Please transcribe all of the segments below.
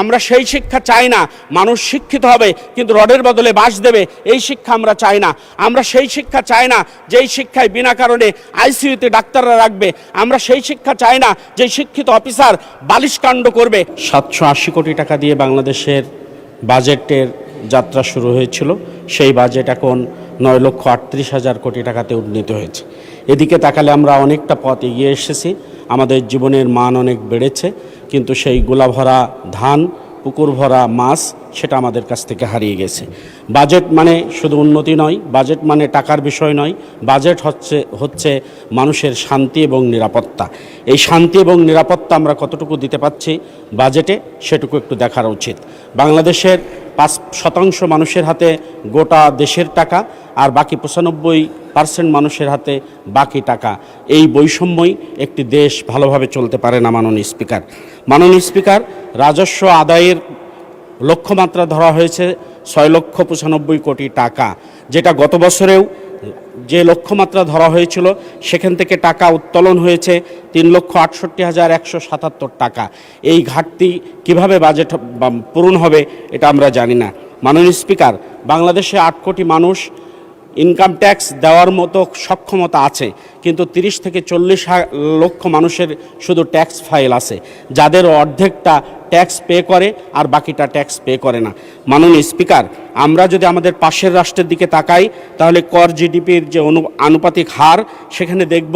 আমরা সেই শিক্ষা চাই না মানুষ শিক্ষিত হবে কিন্তু রডের বদলে বাঁশ দেবে, এই শিক্ষা আমরা চাই না। আমরা সেই শিক্ষা চাই না যেই শিক্ষায় বিনা কারণে আইসিইউতে ডাক্তাররা রাখবে। আমরা সেই শিক্ষা চাই না যে শিক্ষিত অফিসার বালিশকাণ্ড করবে। 780 কোটি টাকা দিয়ে বাংলাদেশের বাজেটের যাত্রা শুরু হয়েছিল, সেই বাজেট এখন 9,38,000 কোটি টাকাতে উন্নীত হয়েছে। এদিকে তাকালে আমরা অনেকটা পথ এগিয়ে এসেছি, আমাদের জীবনের মান অনেক বেড়েছে, কিন্তু সেই গোলা ভরা ধান, পুকুর ভরা মাছ সেটা আমাদের কাছ থেকে হারিয়ে গেছে। বাজেট মানে শুধু উন্নতি নয়, বাজেট মানে টাকার বিষয় নয়, বাজেট হচ্ছে মানুষের শান্তি এবং নিরাপত্তা। এই শান্তি এবং নিরাপত্তা আমরা কতটুকু দিতে পারছি বাজেটে, সেটুকু একটু দেখার উচিত। বাংলাদেশের 5% মানুষের হাতে গোটা দেশের টাকা, আর বাকি 95% মানুষের হাতে বাকি টাকা। এই বৈষম্যই একটি দেশ ভালোভাবে চলতে পারে না। মাননীয় স্পিকার, রাজস্ব আদায়ের লক্ষ্যমাত্রা ধরা হয়েছে 6,95,00,000 কোটি টাকা, যেটা গত বছরেও যে লক্ষ্যমাত্রা ধরা হয়েছিল সেখান থেকে টাকা উত্তোলন হয়েছে 3,68,177 টাকা। এই ঘাটতি কিভাবে বাজেট পূরণ হবে এটা আমরা জানি না। মাননীয় স্পিকার, বাংলাদেশে 8 কোটি মানুষ ইনকাম ট্যাক্স দেওয়ার মতো সক্ষমতা আছে, কিন্তু 30 থেকে 40 লক্ষ মানুষের শুধু ট্যাক্স ফাইল আছে, যাদের অর্ধেকটা ট্যাক্স পে করে আর বাকিটা ট্যাক্স পে করে না। মাননীয় স্পিকার, আমরা যদি আমাদের পাশের রাষ্ট্রের দিকে তাকাই তাহলে কর জিডিপির যে আনুপাতিক হার সেখানে দেখব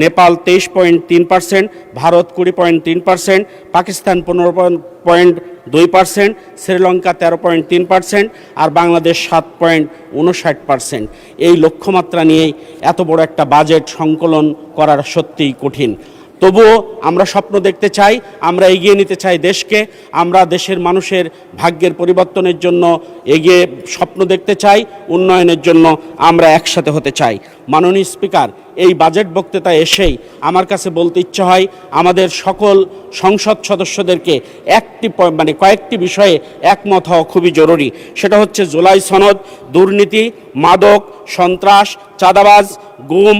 নেপাল 23.3%, ভারত 20.3%, পাকিস্তান 15.2%, শ্রীলঙ্কা 13.3% আর বাংলাদেশ 7.59%। এই লক্ষ্যমাত্রা নিয়েই এত বড় একটা বাজেট সংকলন করার সত্যিই কঠিন। তবুও আমরা স্বপ্ন দেখতে চাই, আমরা এগিয়ে নিতে চাই দেশকে, আমরা দেশের মানুষের ভাগ্যের পরিবর্তনের জন্য এগিয়ে স্বপ্ন দেখতে চাই, উন্নয়নের জন্য আমরা একসাথে হতে চাই। মাননীয় স্পিকার, এই বাজেট বক্তৃতায় এসেই আমার কাছে বলতে ইচ্ছে হয় আমাদের সকল সংসদ সদস্যদেরকে কয়েকটি বিষয়ে একমত হওয়া খুবই জরুরি। সেটা হচ্ছে জুলাই সনদ, দুর্নীতি, মাদক, সন্ত্রাস, চাঁদাবাজ, গুম,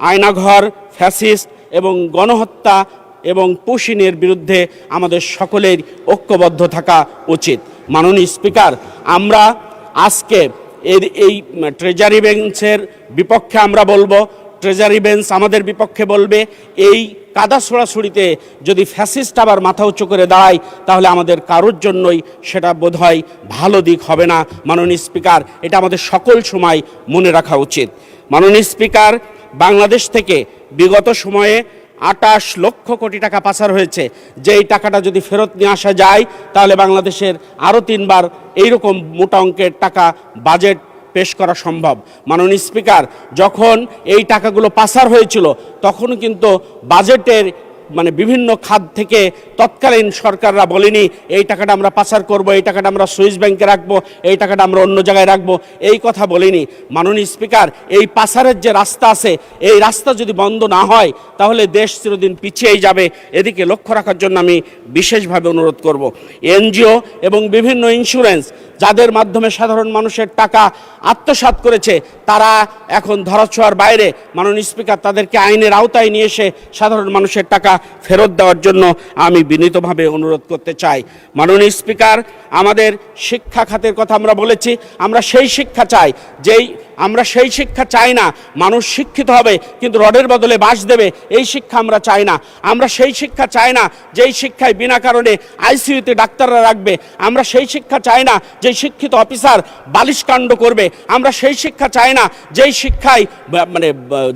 আয়নাঘর, ফ্যাসিস্ট এবং গণহত্যা এবং পুশিনের বিরুদ্ধে আমাদের সকলের ঐক্যবদ্ধ থাকা উচিত। মাননীয় স্পিকার, আমরা আজকে এই ট্রেজারি বেঞ্চের বিপক্ষে আমরা বলবো, ট্রেজারি বেঞ্চ আমাদের বিপক্ষে বলবে। এই কাদা ছোড়াছুড়িতে যদি ফ্যাসিস্ট আবার মাথা উঁচু করে দাঁড়ায় তাহলে আমাদের কারোর জন্যই সেটা বোধহয় ভালো দিক হবে না। মাননীয় স্পিকার, এটা আমাদের সকল সময় মনে রাখা উচিত। মাননীয় স্পিকার, বাংলাদেশ থেকে বিগত সময়ে 28 লক্ষ কোটি টাকা পাচার হয়েছে। যেই টাকাটা যদি ফেরত নিয়ে আসা যায় তাহলে বাংলাদেশের আরও 3 বার এইরকম মোটা অঙ্কের টাকা বাজেট পেশ করা সম্ভব। মাননীয় স্পিকার, যখন এই টাকাগুলো পাচার হয়েছিল তখন কিন্তু বাজেটের বিভিন্ন খাত থেকে তৎকালীন সরকাররা বলেনি এই টাকাটা আমরা পাচার করব, এই টাকাটা আমরা সুইস ব্যাংকে রাখবো, এই টাকাটা আমরা অন্য জায়গায় রাখবো, এই কথা বলেনি। মাননীয় স্পিকার, এই পাচারের যে রাস্তা আছে এই রাস্তা যদি বন্ধ না হয় তাহলে দেশ চিরদিন পিছিয়েই যাবে। এদিকে লক্ষ্য রাখার জন্য আমি বিশেষভাবে অনুরোধ করব। এনজিও এবং বিভিন্ন ইন্স্যুরেন্স যাদের মাধ্যমে সাধারণ মানুষের টাকা আত্মসাৎ করেছে তারা এখন ধরাছোঁয়ার বাইরে। মাননীয় স্পিকার, তাদেরকে আইনের আওতায় নিয়ে এসে সাধারণ মানুষের টাকা ফেরত দেওয়ার জন্য আমি বিনীতভাবে অনুরোধ করতে চাই। মাননীয় স্পিকার, আমাদের শিক্ষা খাতের কথা আমরা বলেছি, আমরা সেই শিক্ষা চাই আমরা সেই শিক্ষা চাই না মানুষ শিক্ষিত হবে কিন্তু রডের বদলে বাঁশ দেবে, এই শিক্ষা আমরা চাই না। আমরা সেই শিক্ষা চাই না যেই শিক্ষায় বিনা কারণে আইসিইউতে ডাক্তাররা রাখবে। আমরা সেই শিক্ষা চাই না যে শিক্ষিত অফিসার বালিশকাণ্ড করবে। আমরা সেই শিক্ষা চাই না যেই শিক্ষায়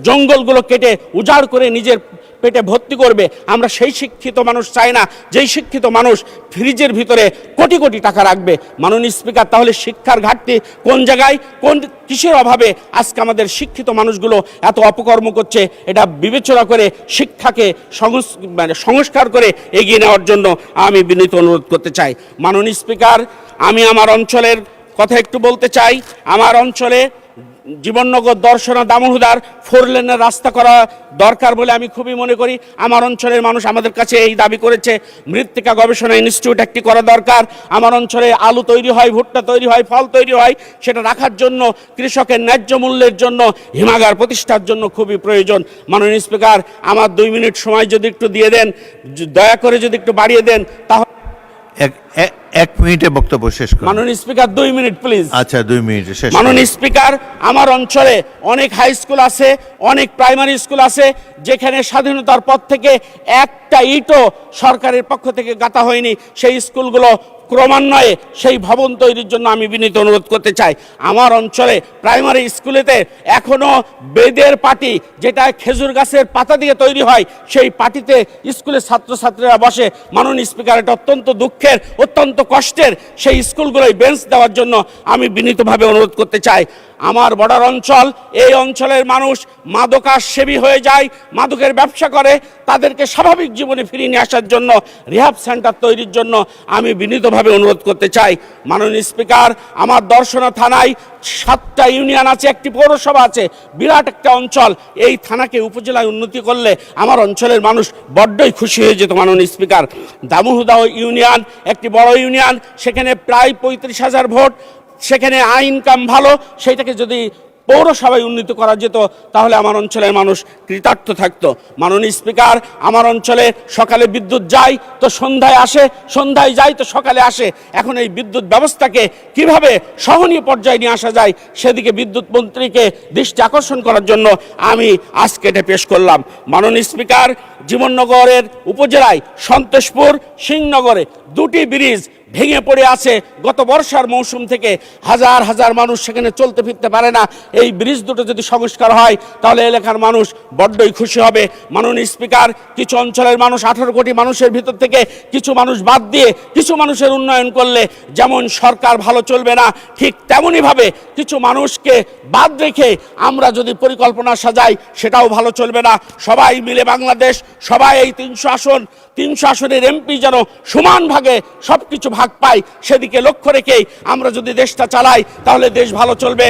জঙ্গলগুলো কেটে উজাড় করে নিজের পেটে ভর্তি করবে। আমরা সেই শিক্ষিত মানুষ চাই না যেই শিক্ষিত মানুষ ফ্রিজের ভিতরে কোটি কোটি টাকা রাখবে। মাননীয় স্পিকার, তাহলে শিক্ষার ঘাটতি কোন জায়গায়, কিসের অভাবে আজকে আমাদের শিক্ষিত মানুষগুলো এত অপকর্ম করছে? এটা বিবেচনা করে শিক্ষাকে সংস্কার করে এগিয়ে নেওয়ার জন্য আমি বিনীত অনুরোধ করতে চাই। মাননীয় স্পিকার, আমি আমার অঞ্চলের কথা একটু বলতে চাই। আমার অঞ্চলে জীবননগর, দর্শনা, দামোহদার 4 লেনের রাস্তা করা দরকার বলে আমি খুবই মনে করি। আমার অঞ্চলের মানুষ আমাদের কাছে এই দাবি করেছে মৃত্তিকা গবেষণা ইনস্টিটিউট একটি করা দরকার। আমার অঞ্চলে আলু তৈরি হয়, ভুট্টা তৈরি হয়, ফল তৈরি হয়, সেটা রাখার জন্য কৃষকের ন্যায্য মূল্যের জন্য হিমাগার প্রতিষ্ঠার জন্য খুবই প্রয়োজন। মাননীয় স্পিকার, আমার 2 মিনিট সময় যদি একটু দিয়ে দেন, দয়া করে যদি একটু বাড়িয়ে দেন তাহলে এক মিনিটে বক্তব্য শেষ করুন। মাননীয় স্পিকার 2 মিনিট প্লিজ। আচ্ছা 2 মিনিটে শেষ করুন। মাননীয় স্পিকার, আমার অঞ্চলে অনেক হাই স্কুল আছে, অনেক প্রাইমারি স্কুল আছে, যেখানে স্বাধীনতার পর থেকে একটা ইটও সরকারের পক্ষ থেকে গাঁথা হয়নি। সেই স্কুলগুলো ক্রমান্বয়ে সেই ভবন তৈরির জন্য আমি বিনীত অনুরোধ করতে চাই। আমার অঞ্চলে প্রাইমারি স্কুলেতে এখনো বেদের পাটি, যেটা খেজুর গাছের পাতা দিয়ে তৈরি হয়, সেই পাটিতে স্কুলের ছাত্রছাত্রীরা বসে। মাননীয় স্পিকার, এটা অত্যন্ত দুঃখের, অত্যন্ত কষ্টের। সেই স্কুলগুলোয় বেঞ্চ দেওয়ার জন্য আমি বিনীতভাবে অনুরোধ করতে চাই। আমার বর্ডার অঞ্চল, এই অঞ্চলের মানুষ মাদকাসেবী হয়ে যায়, মাদকের ব্যবসা করে। তাদেরকে স্বাভাবিক জীবনে ফিরিয়ে নিয়ে আসার জন্য রিহাব সেন্টার তৈরির জন্য আমি বিনীতভাবে অনুরোধ করতে চাই। মাননীয় স্পিকার, আমার দর্শনা থানায় 7টা ইউনিয়ন আছে, একটি পৌরসভা আছে, বিরাট একটা অঞ্চল। এই থানাকে উপজেলায় উন্নতি করলে আমার অঞ্চলের মানুষ বড্ডই খুশি হয়ে যেত। মাননীয় স্পিকার, দামুহুদা ইউনিয়ন একটি বড় ইউনিয়ন, সেখানে প্রায় 35,000 ভোট, সেখানে আইন কাম ভালো। সেইটাকে যদি পৌরসভায় উন্নীত করা যেত তাহলে আমার অঞ্চলের মানুষ কৃতার্থ থাকতো। মাননীয় স্পিকার, আমার অঞ্চলে সকালে বিদ্যুৎ যায় তো সন্ধ্যায় আসে, সন্ধ্যায় যায় তো সকালে আসে। এখন এই বিদ্যুৎ ব্যবস্থাকে কিভাবে সহনীয় পর্যায়ে নিয়ে আসা যায় সেদিকে বিদ্যুৎ মন্ত্রীকে দৃষ্টি আকর্ষণ করার জন্য আমি আজকে এটা পেশ করলাম। মাননীয় স্পিকার, জীবননগরের উপজেলায় সন্তোষপুর, সিংনগরে 2টি ব্রিজ ভেঙে পড়ে আছে। গত বর্ষার মৌসুম থেকে হাজার হাজার মানুষ সেখানে চলতে ফিরতে পারে না। এই ব্রিজ দুটো যদি সংস্কার হয় তাহলে এলাকার মানুষ বড্ডই খুশি হবে। মাননীয় স্পিকার, কিছু অঞ্চলের মানুষ, 18 কোটি মানুষের ভিতর থেকে কিছু মানুষ বাদ দিয়ে কিছু মানুষের উন্নয়ন করলে যেমন সরকার ভালো চলবে না, ঠিক তেমনইভাবে কিছু মানুষকে বাদ রেখে আমরা যদি পরিকল্পনা সাজাই সেটাও ভালো চলবে না। সবাই মিলে বাংলাদেশ, সবাই এই 300 আসনের এমপি যেন সমান ভাগে সব কিছু ভাগ পায়, সেদিকে লক্ষ্য রেখেই আমরা যদি দেশটা চালাই তাহলে দেশ ভালো চলবে।